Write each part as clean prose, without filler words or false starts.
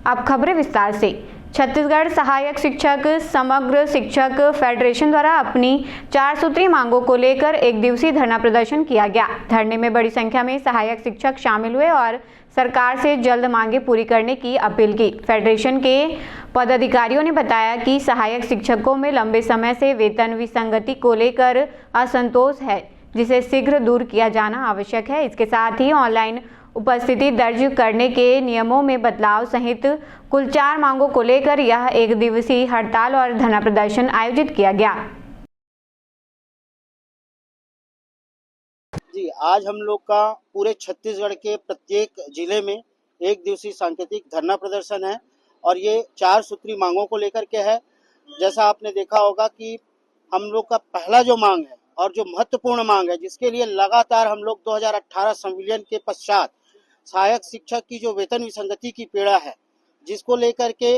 अब खबरें विस्तार से। छत्तीसगढ़ सहायक शिक्षक समग्र शिक्षक फेडरेशन द्वारा अपनी 4 सूत्री मांगों को लेकर एक दिवसीय धरना प्रदर्शन किया गया। धरने में बड़ी संख्या में सहायक शिक्षक शामिल हुए और सरकार से जल्द मांगे पूरी करने की अपील की। फेडरेशन के पदाधिकारियों ने बताया कि सहायक शिक्षकों में लंबे समय से वेतन विसंगति को लेकर असंतोष है, जिसे शीघ्र दूर किया जाना आवश्यक है। इसके साथ ही ऑनलाइन उपस्थिति दर्ज करने के नियमों में बदलाव सहित कुल 4 मांगों को लेकर यह एक दिवसीय हड़ताल और धरना प्रदर्शन आयोजित किया गया। जी, आज हम लोग का पूरे छत्तीसगढ़ के प्रत्येक जिले में एक दिवसीय सांकेतिक धरना प्रदर्शन है और ये 4 सूत्री मांगों को लेकर के है। जैसा आपने देखा होगा कि हम लोग का पहला जो मांग है और जो महत्वपूर्ण मांग है, जिसके लिए लगातार हम लोग 2018 संविलियन के पश्चात सहायक शिक्षक की जो वेतन विसंगति की पीड़ा है, जिसको लेकर के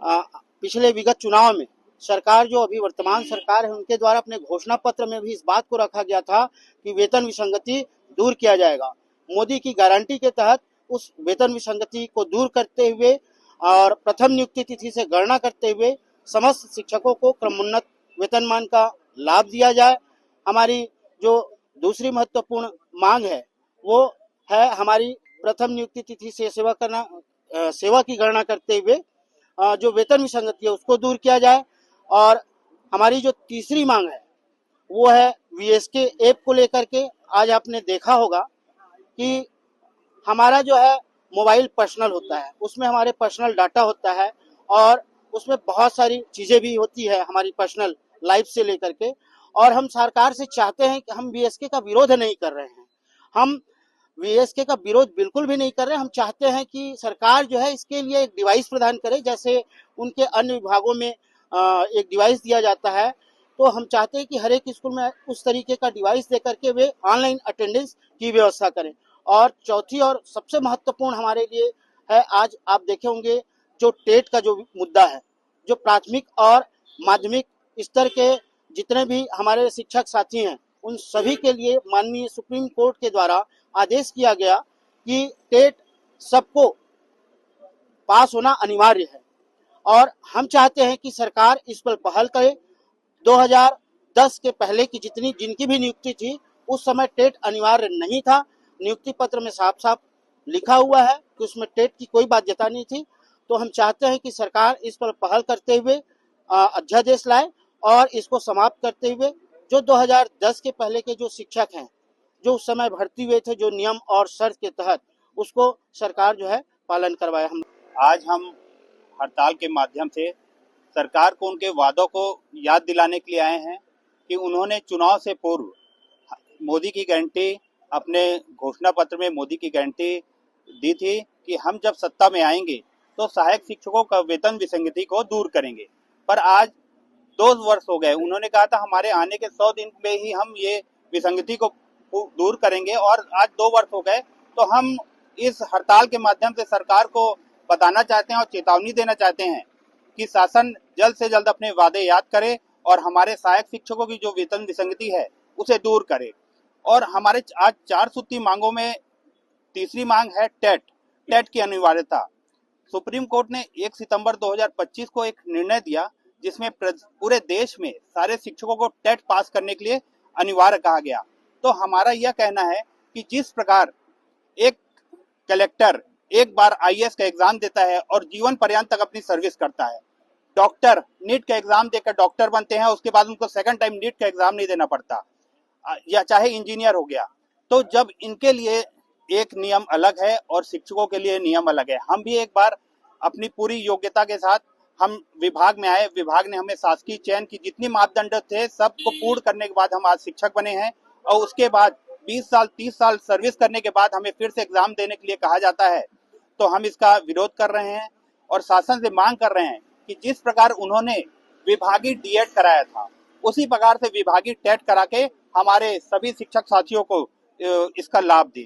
पिछले विगत चुनाव में सरकार, जो अभी वर्तमान सरकार है, उनके द्वारा अपने घोषणा पत्र में भी इस बात को रखा गया था कि वेतन विसंगति दूर किया जाएगा। मोदी की गारंटी के तहत उस वेतन विसंगति को दूर करते हुए और प्रथम नियुक्ति तिथि से गणना करते हुए समस्त शिक्षकों को क्रमोन्नत वेतनमान का लाभ दिया जाए। हमारी जो दूसरी महत्वपूर्ण मांग है वो है हमारी प्रथम नियुक्ति तिथि से सेवा की गणना करते हुए जो वेतन विसंगति है उसको दूर किया जाए। और हमारी जो तीसरी मांग है वो है वीएसके ऐप को लेकर के। आज आपने देखा होगा कि हमारा जो है मोबाइल पर्सनल होता है, उसमें हमारे पर्सनल डाटा होता है और उसमें बहुत सारी चीजें भी होती है हमारी पर्सनल लाइफ से लेकर के। और हम सरकार से चाहते हैं कि हम वीएसके का विरोध नहीं कर रहे हैं, हम वीएसके का विरोध बिल्कुल भी नहीं कर रहे हैं। हम चाहते हैं कि सरकार जो है इसके लिए एक डिवाइस प्रदान करे, जैसे उनके अन्य विभागों में एक डिवाइस दिया जाता है। तो हम चाहते हैं कि हर एक स्कूल में उस तरीके का डिवाइस दे करके वे ऑनलाइन अटेंडेंस की व्यवस्था करें। और चौथी और सबसे महत्वपूर्ण हमारे लिए है, आज आप देखे होंगे जो टेट का जो मुद्दा है, जो प्राथमिक और माध्यमिक स्तर के जितने भी हमारे शिक्षक साथी हैं, उन सभी के लिए माननीय सुप्रीम कोर्ट के द्वारा आदेश किया गया कि टेट सबको पास होना अनिवार्य है। और हम चाहते हैं कि सरकार इस पर पहल करे। 2010 के पहले की जिनकी भी नियुक्ति थी, उस समय टेट अनिवार्य नहीं था। नियुक्ति पत्र में साफ साफ लिखा हुआ है कि उसमें टेट की कोई बाध्यता नहीं थी। तो हम चाहते हैं कि सरकार इस पर पहल करते हुए अध्यादेश लाए और इसको समाप्त करते हुए जो 2010 के पहले के जो शिक्षक हैं, जो उस समय भर्ती हुए थे जो नियम और शर्त के तहत, उसको सरकार जो है पालन करवाए। आज हम हड़ताल के माध्यम से सरकार को उनके वादों को याद दिलाने के लिए आए हैं कि उन्होंने चुनाव से पूर्व मोदी की गारंटी, अपने घोषणा पत्र में मोदी की गारंटी दी थी कि हम जब सत्ता में आएंगे तो सहायक शिक्षकों का वेतन विसंगति को दूर करेंगे। पर आज 2 वर्ष हो गए, उन्होंने कहा था हमारे आने के 100 दिन में ही हम ये विसंगति को दूर करेंगे, और आज 2 वर्ष हो गए। तो हम इस हड़ताल के माध्यम से सरकार को बताना चाहते हैं और चेतावनी देना चाहते हैं कि शासन जल्द से जल्द अपने वादे याद करे और हमारे सहायक शिक्षकों की जो वेतन विसंगति है उसे दूर करे। और हमारे आज 4 सूत्री मांगों में तीसरी मांग है टेट की अनिवार्यता। सुप्रीम कोर्ट ने 1 सितंबर 2025 को एक निर्णय दिया जिसमें पूरे देश में सारे शिक्षकों को टेट पास करने के लिए अनिवार्य कहा गया। तो हमारा यह कहना है कि जिस प्रकार एक कलेक्टर एक बार आईएएस का एग्जाम देता है और जीवन पर्यंत तक अपनी सर्विस करता है, डॉक्टर नीट का एग्जाम देकर डॉक्टर बनते हैं, उसके बाद उनको सेकंड टाइम नीट का एग्जाम नहीं देना पड़ता, या चाहे इंजीनियर हो गया। तो जब इनके लिए एक नियम अलग है और शिक्षकों के लिए नियम अलग है, हम भी एक बार अपनी पूरी योग्यता के साथ हम विभाग में आए, विभाग ने हमें शासकीय चयन की जितनी मापदंड थे सबको पूर्ण करने के बाद हम आज शिक्षक बने हैं। और उसके बाद 20 साल 30 साल सर्विस करने के बाद हमें फिर से एग्जाम देने के लिए कहा जाता है, तो हम इसका विरोध कर रहे हैं और शासन से मांग कर रहे हैं कि जिस प्रकार उन्होंने विभागीय डीएड कराया था, उसी प्रकार से विभागीय टेट करा के हमारे सभी शिक्षक साथियों को इसका लाभ दें।